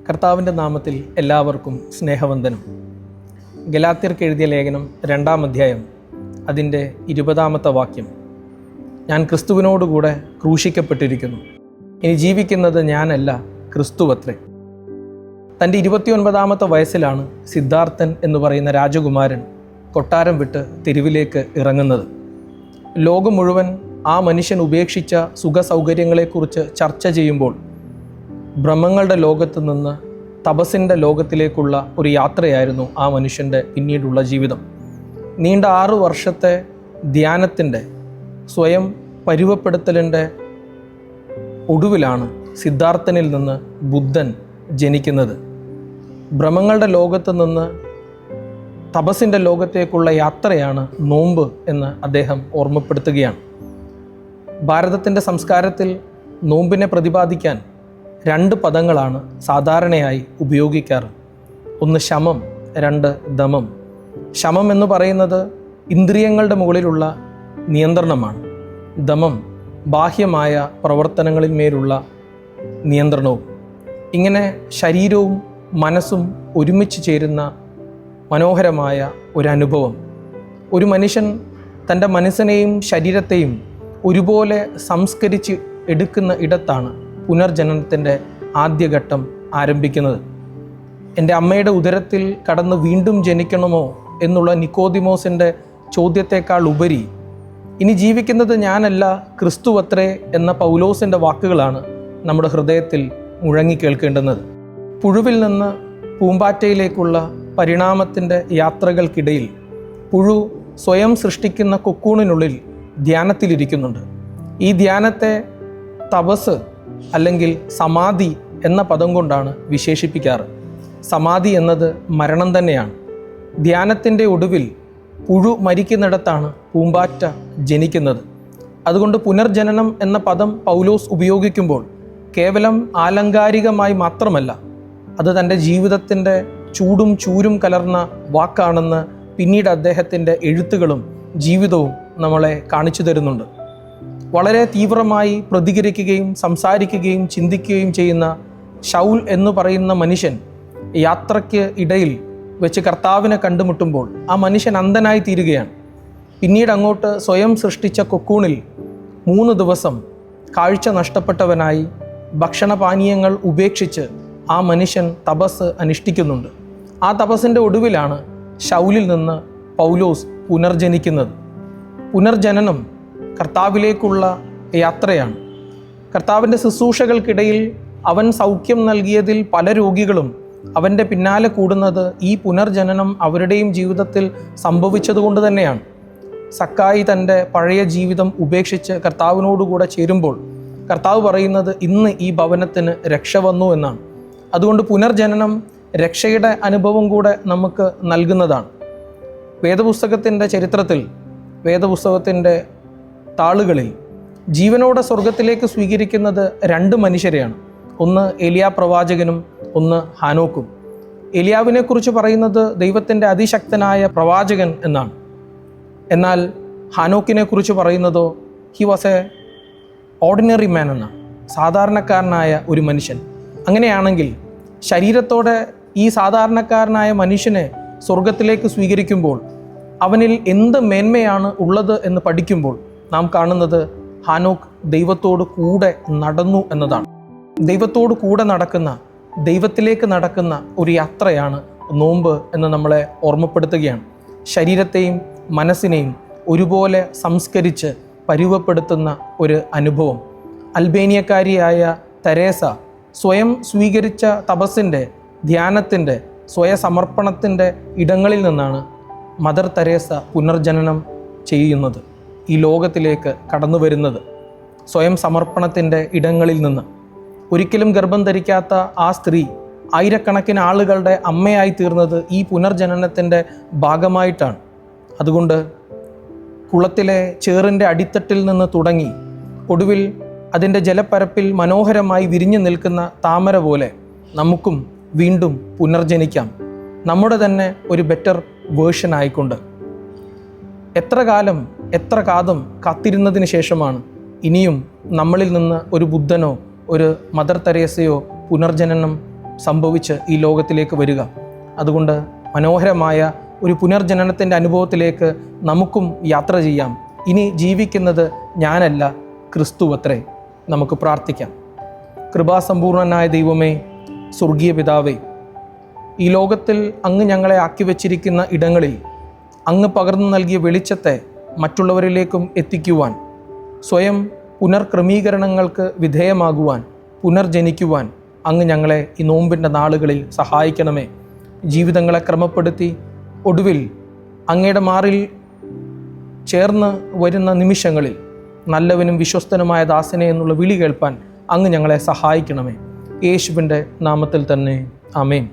കർത്താവിൻ്റെ നാമത്തിൽ എല്ലാവർക്കും സ്നേഹവന്ദനം. ഗലാത്യർക്ക് എഴുതിയ ലേഖനം 2-ാം അധ്യായം അതിൻ്റെ 20-ാമത്തെ വാക്യം. ഞാൻ ക്രിസ്തുവിനോടുകൂടെ ക്രൂശിക്കപ്പെട്ടിരിക്കുന്നു, ഇനി ജീവിക്കുന്നത് ഞാനല്ല, ക്രിസ്തുവത്രേ. തൻ്റെ 29-ാമത്തെ വയസ്സിലാണ് സിദ്ധാർത്ഥൻ എന്ന് പറയുന്ന രാജകുമാരൻ കൊട്ടാരം വിട്ട് തെരുവിലേക്ക് ഇറങ്ങുന്നത്. ലോകം മുഴുവൻ ആ മനുഷ്യൻ ഉപേക്ഷിച്ച സുഖസൗകര്യങ്ങളെക്കുറിച്ച് ചർച്ച ചെയ്യുമ്പോൾ ഭ്രമങ്ങളുടെ ലോകത്ത് നിന്ന് തപസ്സിൻ്റെ ലോകത്തിലേക്കുള്ള ഒരു യാത്രയായിരുന്നു ആ മനുഷ്യൻ്റെ പിന്നീടുള്ള ജീവിതം. നീണ്ട 6 വർഷത്തെ ധ്യാനത്തിൻ്റെ സ്വയം പരുവപ്പെടുത്തലിൻ്റെ ഒടുവിലാണ് സിദ്ധാർത്ഥനിൽ നിന്ന് ബുദ്ധൻ ജനിക്കുന്നത്. ഭ്രമങ്ങളുടെ ലോകത്ത് നിന്ന് തപസ്സിൻ്റെ ലോകത്തേക്കുള്ള യാത്രയാണ് നോമ്പ് എന്ന് അദ്ദേഹം ഓർമ്മപ്പെടുത്തുകയാണ്. ഭാരതത്തിൻ്റെ സംസ്കാരത്തിൽ നോമ്പിനെ പ്രതിപാദിക്കാൻ 2 പദങ്ങളാണ് സാധാരണയായി ഉപയോഗിക്കാറ്. ഒന്ന് ശമം, 2 ദമം. ശമം എന്ന് പറയുന്നത് ഇന്ദ്രിയങ്ങളുടെ മുകളിലുള്ള നിയന്ത്രണമാണ്. ദമം ബാഹ്യമായ പ്രവർത്തനങ്ങളിന്മേലുള്ള നിയന്ത്രണവും. ഇങ്ങനെ ശരീരവും മനസ്സും ഒരുമിച്ച് ചേരുന്ന മനോഹരമായ ഒരനുഭവം. ഒരു മനുഷ്യൻ തൻ്റെ മനസ്സിനെയും ശരീരത്തെയും ഒരുപോലെ സംസ്കരിച്ച് എടുക്കുന്ന ഇടത്താണ് പുനർജനനത്തിൻ്റെ ആദ്യഘട്ടം ആരംഭിക്കുന്നത്. എൻ്റെ അമ്മയുടെ ഉദരത്തിൽ കടന്ന് വീണ്ടും ജനിക്കണമോ എന്നുള്ള നിക്കോദിമോസിൻ്റെ ചോദ്യത്തെക്കാൾ ഉപരി ഇനി ജീവിക്കുന്നത് ഞാനല്ല, ക്രിസ്തുവത്രേ എന്ന പൗലോസിൻ്റെ വാക്കുകളാണ് നമ്മുടെ ഹൃദയത്തിൽ മുഴങ്ങിക്കേൾക്കേണ്ടുന്നത്. പുഴുവിൽ നിന്ന് പൂമ്പാറ്റയിലേക്കുള്ള പരിണാമത്തിൻ്റെ യാത്രകൾക്കിടയിൽ പുഴു സ്വയം സൃഷ്ടിക്കുന്ന കൊക്കൂണിനുള്ളിൽ ധ്യാനത്തിലിരിക്കുന്നുണ്ട്. ഈ ധ്യാനത്തെ തപസ് അല്ലെങ്കിൽ സമാധി എന്ന പദം കൊണ്ടാണ് വിശേഷിപ്പിക്കാറ്. സമാധി എന്നത് മരണം തന്നെയാണ്. ധ്യാനത്തിൻ്റെ ഒടുവിൽ പുഴു മരിക്കുന്നിടത്താണ് പൂമ്പാറ്റ ജനിക്കുന്നത്. അതുകൊണ്ട് പുനർജനനം എന്ന പദം പൗലോസ് ഉപയോഗിക്കുമ്പോൾ കേവലം ആലങ്കാരികമായി മാത്രമല്ല, അത് തൻ്റെ ജീവിതത്തിൻ്റെ ചൂടും ചൂരും കലർന്ന വാക്കാണെന്ന് പിന്നീട് അദ്ദേഹത്തിൻ്റെ എഴുത്തുകളും ജീവിതവും നമ്മളെ കാണിച്ചു തരുന്നുണ്ട്. വളരെ തീവ്രമായി പ്രതികരിക്കുകയും സംസാരിക്കുകയും ചിന്തിക്കുകയും ചെയ്യുന്ന ശൗൽ എന്ന് പറയുന്ന മനുഷ്യൻ യാത്രയ്ക്ക് ഇടയിൽ വെച്ച് കർത്താവിനെ കണ്ടുമുട്ടുമ്പോൾ ആ മനുഷ്യൻ അന്ധനായി തീരുകയാണ്. പിന്നീട് അങ്ങോട്ട് സ്വയം സൃഷ്ടിച്ച കൊക്കൂണിൽ 3 ദിവസം കാഴ്ച നഷ്ടപ്പെട്ടവനായി ഭക്ഷണപാനീയങ്ങൾ ഉപേക്ഷിച്ച് ആ മനുഷ്യൻ തപസ് അനുഷ്ഠിക്കുന്നുണ്ട്. ആ തപസ്സിൻ്റെ ഒടുവിലാണ് ശൗലിൽ നിന്ന് പൗലോസ് പുനർജനിക്കുന്നത്. പുനർജനനം കർത്താവിലേക്കുള്ള യാത്രയാണ്. കർത്താവിൻ്റെ ശുശ്രൂഷകൾക്കിടയിൽ അവൻ സൗഖ്യം നൽകിയതിൽ പല രോഗികളും അവൻ്റെ പിന്നാലെ കൂടുന്നത് ഈ പുനർജനനം അവരുടെയും ജീവിതത്തിൽ സംഭവിച്ചതുകൊണ്ട് തന്നെയാണ്. സക്കായി തൻ്റെ പഴയ ജീവിതം ഉപേക്ഷിച്ച് കർത്താവിനോടുകൂടെ ചേരുമ്പോൾ കർത്താവ് പറയുന്നത് ഇന്ന് ഈ ഭവനത്തിന് രക്ഷ വന്നു എന്നാണ്. അതുകൊണ്ട് പുനർജനനം രക്ഷയുടെ അനുഭവം കൂടെ നമുക്ക് നൽകുന്നതാണ്. വേദപുസ്തകത്തിൻ്റെ ചരിത്രത്തിൽ, വേദപുസ്തകത്തിൻ്റെ താളുകളിൽ ജീവനോടെ സ്വർഗത്തിലേക്ക് സ്വീകരിക്കുന്നത് 2 മനുഷ്യരെയാണ്. ഒന്ന് ഏലിയാ പ്രവാചകനും ഒന്ന് ഹാനോക്കും. ഏലിയാവിനെക്കുറിച്ച് പറയുന്നത് ദൈവത്തിൻ്റെ അതിശക്തനായ പ്രവാചകൻ എന്നാണ്. എന്നാൽ ഹാനോക്കിനെ കുറിച്ച് പറയുന്നതോ he was a ordinary man എന്നാണ്, സാധാരണക്കാരനായ ഒരു മനുഷ്യൻ. അങ്ങനെയാണെങ്കിൽ ശരീരത്തോടെ ഈ സാധാരണക്കാരനായ മനുഷ്യനെ സ്വർഗത്തിലേക്ക് സ്വീകരിക്കുമ്പോൾ അവനിൽ എന്ത് മേന്മയാണ് ഉള്ളത് എന്ന് പഠിക്കുമ്പോൾ നാം കാണുന്നത് ഹാനോക്ക് ദൈവത്തോട് കൂടെ നടന്നു എന്നതാണ്. ദൈവത്തോട് കൂടെ നടക്കുന്ന, ദൈവത്തിലേക്ക് നടക്കുന്ന ഒരു യാത്രയാണ് നോമ്പ് എന്ന് നമ്മളെ ഓർമ്മപ്പെടുത്തുകയാണ്. ശരീരത്തെയും മനസ്സിനെയും ഒരുപോലെ സംസ്കരിച്ച് പരുവപ്പെടുത്തുന്ന ഒരു അനുഭവം. അൽബേനിയക്കാരിയായ തെരേസ സ്വയം സ്വീകരിച്ച തപസ്സിൻ്റെ, ധ്യാനത്തിൻ്റെ, സ്വയസമർപ്പണത്തിൻ്റെ ഇടങ്ങളിൽ നിന്നാണ് മദർ തെരേസ പുനർജനനം ചെയ്യുന്നത്, ഈ ലോകത്തിലേക്ക് കടന്നു വരുന്നത്. സ്വയം സമർപ്പണത്തിൻ്റെ ഇടങ്ങളിൽ നിന്ന്. ഒരിക്കലും ഗർഭം ധരിക്കാത്ത ആ സ്ത്രീ ആയിരക്കണക്കിന് ആളുകളുടെ അമ്മയായി തീർന്നത് ഈ പുനർജനനത്തിൻ്റെ ഭാഗമായിട്ടാണ്. അതുകൊണ്ട് കുളത്തിലെ ചേറിൻ്റെ അടിത്തട്ടിൽ നിന്ന് തുടങ്ങി ഒടുവിൽ അതിൻ്റെ ജലപ്പരപ്പിൽ മനോഹരമായി വിരിഞ്ഞു നിൽക്കുന്ന താമര പോലെ നമുക്കും വീണ്ടും പുനർജനിക്കാം, നമ്മുടെ തന്നെ ഒരു ബെറ്റർ വേർഷൻ ആയിക്കൊണ്ട്. എത്ര കാലം കാത്തിരുന്നതിന് ശേഷമാണ് ഇനിയും നമ്മളിൽ നിന്ന് ഒരു ബുദ്ധനോ ഒരു മദർ തെരേസയോ പുനർജനനം സംഭവിച്ച് ഈ ലോകത്തിലേക്ക് വരിക. അതുകൊണ്ട് മനോഹരമായ ഒരു പുനർജനനത്തിൻ്റെ അനുഭവത്തിലേക്ക് നമുക്കും യാത്ര ചെയ്യാം. ഇനി ജീവിക്കുന്നത് ഞാനല്ല, ക്രിസ്തുവത്രേ. നമുക്ക് പ്രാർത്ഥിക്കാം. കൃപാസമ്പൂർണനായ ദൈവമേ, സ്വർഗീയ പിതാവേ, ഈ ലോകത്തിൽ അങ്ങ് ഞങ്ങളെ ആക്കി വച്ചിരിക്കുന്ന ഇടങ്ങളിൽ അങ്ങ് പകർന്നു നൽകിയ വെളിച്ചത്തെ മറ്റുള്ളവരിലേക്കും എത്തിക്കുവാൻ, സ്വയം പുനർക്രമീകരണങ്ങൾക്ക് വിധേയമാകുവാൻ, പുനർജനിക്കുവാൻ അങ്ങ് ഞങ്ങളെ ഈ നോമ്പിൻ്റെ നാളുകളിൽ സഹായിക്കണമേ. ജീവിതങ്ങളെ ക്രമപ്പെടുത്തി ഒടുവിൽ അങ്ങയുടെ മാറിൽ ചേർന്ന് വരുന്ന നിമിഷങ്ങളിൽ നല്ലവനും വിശ്വസ്തനുമായ ദാസനെ എന്നുള്ള വിളി കേൾപ്പാൻ അങ്ങ് ഞങ്ങളെ സഹായിക്കണമേ. യേശുവിൻ്റെ നാമത്തിൽ തന്നെ ആമേൻ.